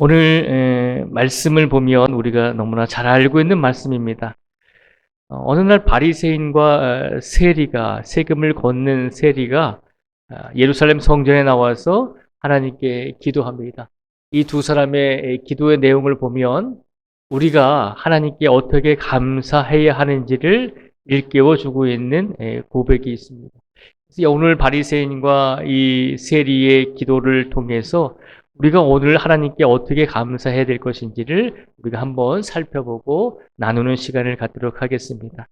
오늘 말씀을 보면 우리가 너무나 잘 알고 있는 말씀입니다. 어느 날 바리새인과 세리가 세금을 걷는 세리가 예루살렘 성전에 나와서 하나님께 기도합니다. 이 두 사람의 기도의 내용을 보면 우리가 하나님께 어떻게 감사해야 하는지를 일깨워 주고 있는 고백이 있습니다. 그래서 오늘 바리새인과 이 세리의 기도를 통해서 우리가 오늘 하나님께 어떻게 감사해야 될 것인지를 우리가 한번 살펴보고 나누는 시간을 갖도록 하겠습니다.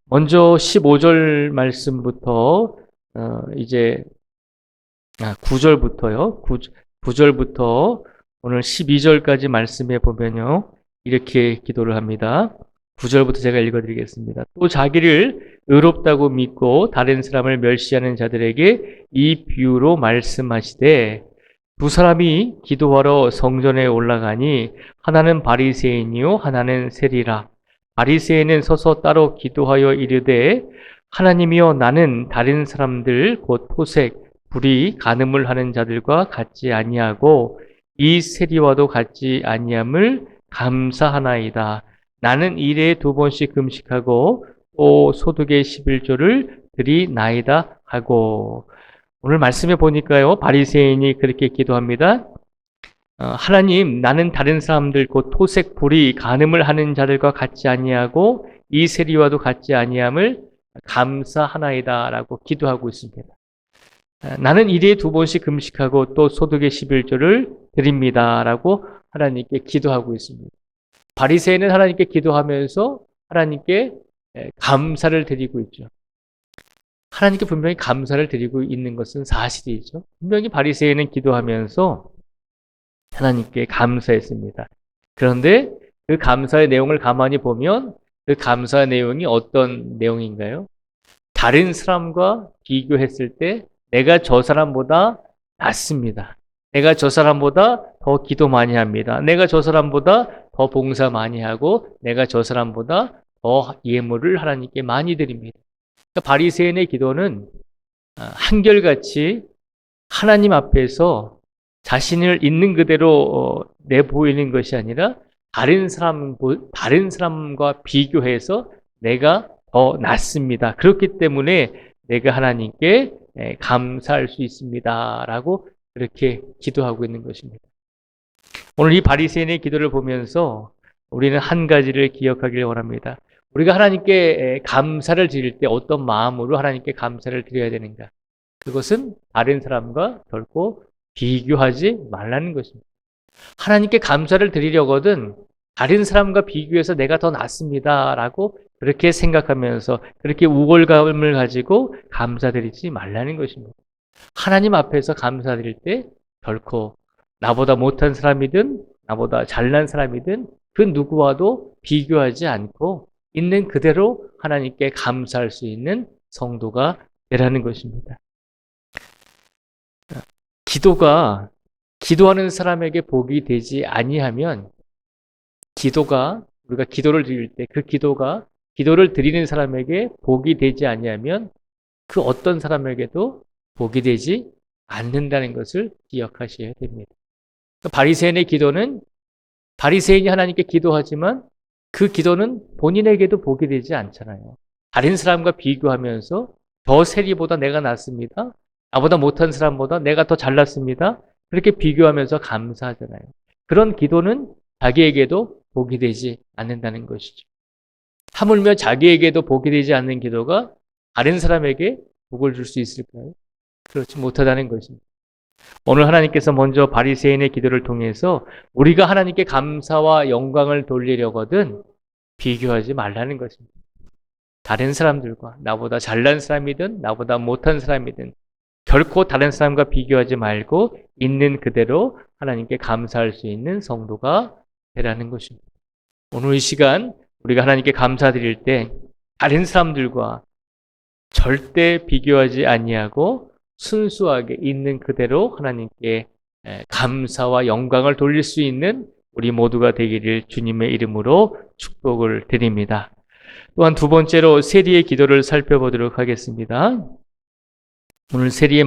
먼저 15절 말씀부터 이제 9절부터요. 9절부터 오늘 12절까지 말씀해 보면요. 이렇게 기도를 합니다. 9절부터 제가 읽어드리겠습니다. 또 자기를 의롭다고 믿고 다른 사람을 멸시하는 자들에게 이 비유로 말씀하시되 두 사람이 기도하러 성전에 올라가니 하나는 바리새인이요 하나는 세리라. 바리새인은 서서 따로 기도하여 이르되 하나님이여 나는 다른 사람들 곧 토색, 불의, 간음을 하는 자들과 같지 아니하고 이 세리와도 같지 아니함을 감사하나이다. 나는 일에 2번씩 금식하고 또 소득의 11조를 드리나이다 하고. 오늘 말씀에 보니까요, 바리새인이 그렇게 기도합니다. 하나님, 나는 다른 사람들 곧 토색, 불의, 간음을 하는 자들과 같지 아니하고 이 세리와도 같지 아니함을 감사하나이다라고 기도하고 있습니다. 나는 일에 2번씩 금식하고 또 소득의 11조를 드립니다라고 하나님께 기도하고 있습니다. 바리새인은 하나님께 기도하면서 하나님께 감사를 드리고 있죠. 하나님께 분명히 감사를 드리고 있는 것은 사실이죠. 분명히 바리새인은 기도하면서 하나님께 감사했습니다. 그런데 그 감사의 내용을 가만히 보면 그 감사의 내용이 어떤 내용인가요? 다른 사람과 비교했을 때 내가 저 사람보다 낫습니다. 내가 저 사람보다 더 기도 많이 합니다. 내가 저 사람보다 더 봉사 많이 하고 내가 저 사람보다 더 예물을 하나님께 많이 드립니다. 그러니까 바리새인의 기도는 한결같이 하나님 앞에서 자신을 있는 그대로 내보이는 것이 아니라 다른 사람과 비교해서 내가 더 낫습니다. 그렇기 때문에 내가 하나님께 감사할 수 있습니다라고 그렇게 기도하고 있는 것입니다. 오늘 이 바리새인의 기도를 보면서 우리는 한 가지를 기억하길 원합니다. 우리가 하나님께 감사를 드릴 때 어떤 마음으로 하나님께 감사를 드려야 되는가? 그것은 다른 사람과 결코 비교하지 말라는 것입니다. 하나님께 감사를 드리려거든 다른 사람과 비교해서 내가 더 낫습니다라고 그렇게 생각하면서 그렇게 우월감을 가지고 감사드리지 말라는 것입니다. 하나님 앞에서 감사드릴 때 결코 나보다 못한 사람이든 나보다 잘난 사람이든 그 누구와도 비교하지 않고 있는 그대로 하나님께 감사할 수 있는 성도가 되라는 것입니다. 기도가 기도하는 사람에게 복이 되지 아니하면 우리가 기도를 드릴 때 그 기도가 기도를 드리는 사람에게 복이 되지 아니하면 그 어떤 사람에게도 복이 되지 않는다는 것을 기억하셔야 됩니다. 바리새인의 기도는 바리새인이 하나님께 기도하지만 그 기도는 본인에게도 복이 되지 않잖아요. 다른 사람과 비교하면서 저 세리보다 내가 낫습니다. 나보다 못한 사람보다 내가 더 잘났습니다. 그렇게 비교하면서 감사하잖아요. 그런 기도는 자기에게도 복이 되지 않는다는 것이죠. 하물며 자기에게도 복이 되지 않는 기도가 다른 사람에게 복을 줄 수 있을까요? 그렇지 못하다는 것입니다. 오늘 하나님께서 먼저 바리새인의 기도를 통해서 우리가 하나님께 감사와 영광을 돌리려거든 비교하지 말라는 것입니다. 다른 사람들과 나보다 잘난 사람이든 나보다 못한 사람이든 결코 다른 사람과 비교하지 말고 있는 그대로 하나님께 감사할 수 있는 성도가 되라는 것입니다. 오늘 이 시간 우리가 하나님께 감사드릴 때 다른 사람들과 절대 비교하지 아니하고 순수하게 있는 그대로 하나님께 감사와 영광을 돌릴 수 있는 우리 모두가 되기를 주님의 이름으로 축복을 드립니다. 또한 두 번째로 세리의 기도를 살펴보도록 하겠습니다. 오늘 세리의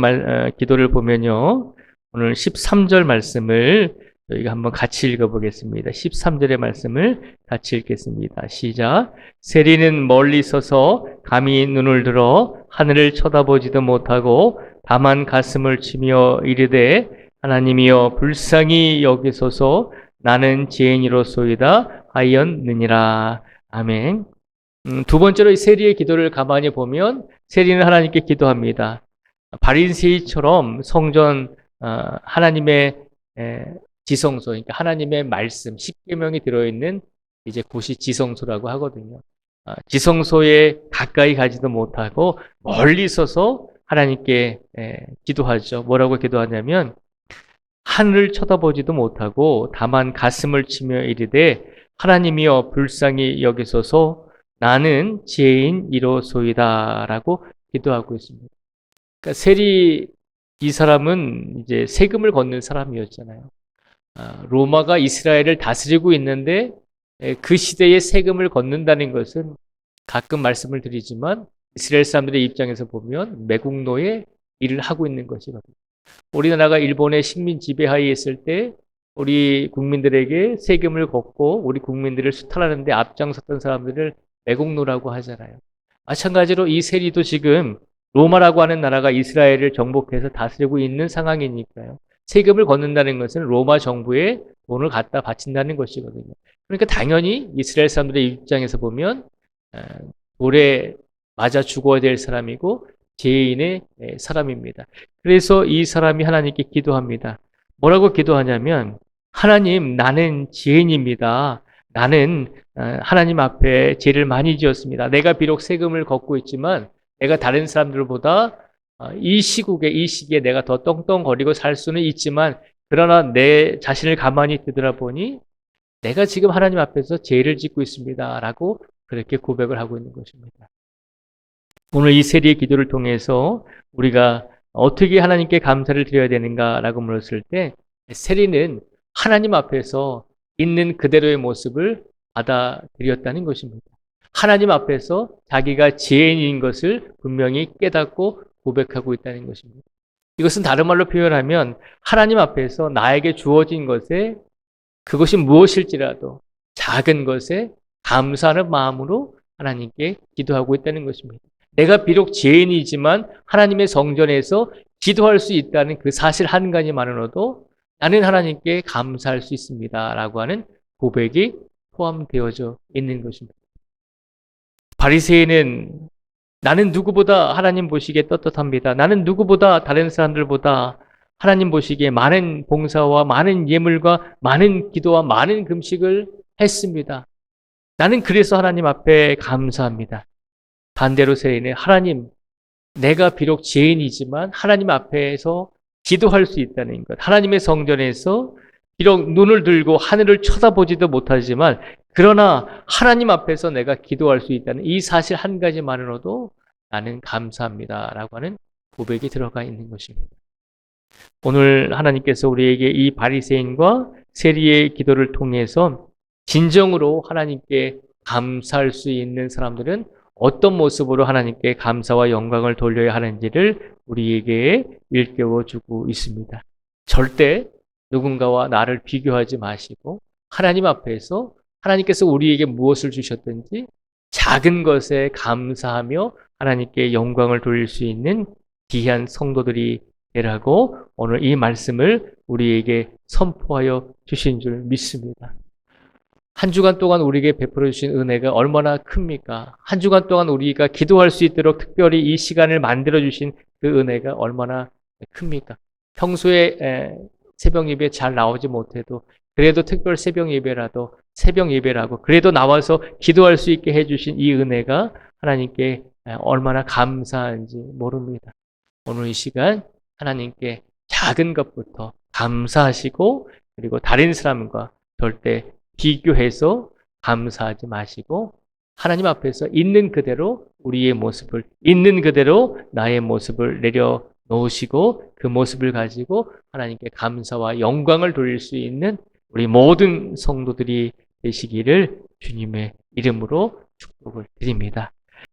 기도를 보면요. 오늘 13절 말씀을 저희가 한번 같이 읽어보겠습니다. 13절의 말씀을 같이 읽겠습니다. 시작. 세리는 멀리 서서 감히 눈을 들어 하늘을 쳐다보지도 못하고 다만 가슴을 치며 이르되 하나님이여 불쌍히 여기소서 나는 죄인이로소이다 하였느니라. 아멘. 두 번째로 이 세리의 기도를 가만히 보면 세리는 하나님께 기도합니다. 바리새인처럼 성전 하나님의 지성소, 그러니까 하나님의 말씀, 십계명이 들어있는 이제 곳이 지성소라고 하거든요. 지성소에 가까이 가지도 못하고 멀리 서서 하나님께 기도하죠. 뭐라고 기도하냐면 하늘을 쳐다보지도 못하고 다만 가슴을 치며 이르되 하나님이여 불쌍히 여기소서 나는 죄인이로소이다 라고 기도하고 있습니다. 그러니까 세리 이 사람은 이제 세금을 걷는 사람이었잖아요. 로마가 이스라엘을 다스리고 있는데 그 시대에 세금을 걷는다는 것은 가끔 말씀을 드리지만 이스라엘 사람들의 입장에서 보면 매국노의 일을 하고 있는 것이거든요. 우리나라가 일본의 식민 지배하에 있을 때 우리 국민들에게 세금을 걷고 우리 국민들을 수탈하는 데 앞장섰던 사람들을 매국노라고 하잖아요. 마찬가지로 이 세리도 지금 로마라고 하는 나라가 이스라엘을 정복해서 다스리고 있는 상황이니까요. 세금을 걷는다는 것은 로마 정부에 돈을 갖다 바친다는 것이거든요. 그러니까 당연히 이스라엘 사람들의 입장에서 보면 돌에 맞아 죽어야 될 사람이고 죄인의 사람입니다. 그래서 이 사람이 하나님께 기도합니다. 뭐라고 기도하냐면 하나님 나는 죄인입니다. 나는 하나님 앞에 죄를 많이 지었습니다. 내가 비록 세금을 걷고 있지만 내가 다른 사람들보다 이 시국에 이 시기에 내가 더 떵떵거리고 살 수는 있지만 그러나 내 자신을 가만히 되돌아보니 내가 지금 하나님 앞에서 죄를 짓고 있습니다. 라고 그렇게 고백을 하고 있는 것입니다. 오늘 이 세리의 기도를 통해서 우리가 어떻게 하나님께 감사를 드려야 되는가라고 물었을 때 세리는 하나님 앞에서 있는 그대로의 모습을 받아들였다는 것입니다. 하나님 앞에서 자기가 죄인인 것을 분명히 깨닫고 고백하고 있다는 것입니다. 이것은 다른 말로 표현하면 하나님 앞에서 나에게 주어진 것에 그것이 무엇일지라도 작은 것에 감사하는 마음으로 하나님께 기도하고 있다는 것입니다. 내가 비록 죄인이지만 하나님의 성전에서 기도할 수 있다는 그 사실 한 가지만으로도 나는 하나님께 감사할 수 있습니다. 라고 하는 고백이 포함되어져 있는 것입니다. 바리새인은 나는 누구보다 하나님 보시기에 떳떳합니다. 나는 누구보다 다른 사람들보다 하나님 보시기에 많은 봉사와 많은 예물과 많은 기도와 많은 금식을 했습니다. 나는 그래서 하나님 앞에 감사합니다. 반대로 세리는 하나님, 내가 비록 죄인이지만 하나님 앞에서 기도할 수 있다는 것. 하나님의 성전에서 비록 눈을 들고 하늘을 쳐다보지도 못하지만 그러나 하나님 앞에서 내가 기도할 수 있다는 이 사실 한 가지만으로도 나는 감사합니다. 라고 하는 고백이 들어가 있는 것입니다. 오늘 하나님께서 우리에게 이 바리새인과 세리의 기도를 통해서 진정으로 하나님께 감사할 수 있는 사람들은 어떤 모습으로 하나님께 감사와 영광을 돌려야 하는지를 우리에게 일깨워주고 있습니다. 절대 누군가와 나를 비교하지 마시고 하나님 앞에서 하나님께서 우리에게 무엇을 주셨든지 작은 것에 감사하며 하나님께 영광을 돌릴 수 있는 귀한 성도들이 되라고 오늘 이 말씀을 우리에게 선포하여 주신 줄 믿습니다. 한 주간 동안 우리에게 베풀어 주신 은혜가 얼마나 큽니까? 한 주간 동안 우리가 기도할 수 있도록 특별히 이 시간을 만들어 주신 그 은혜가 얼마나 큽니까? 평소에 새벽 예배 잘 나오지 못해도 그래도 특별 새벽 예배라도 새벽 예배라고 그래도 나와서 기도할 수 있게 해주신 이 은혜가 하나님께 얼마나 감사한지 모릅니다. 오늘 이 시간 하나님께 작은 것부터 감사하시고 그리고 다른 사람과 절대 비교해서 감사하지 마시고 하나님 앞에서 있는 그대로 우리의 모습을 있는 그대로 나의 모습을 내려놓으시고 그 모습을 가지고 하나님께 감사와 영광을 돌릴 수 있는 우리 모든 성도들이 되시기를 주님의 이름으로 축복을 드립니다.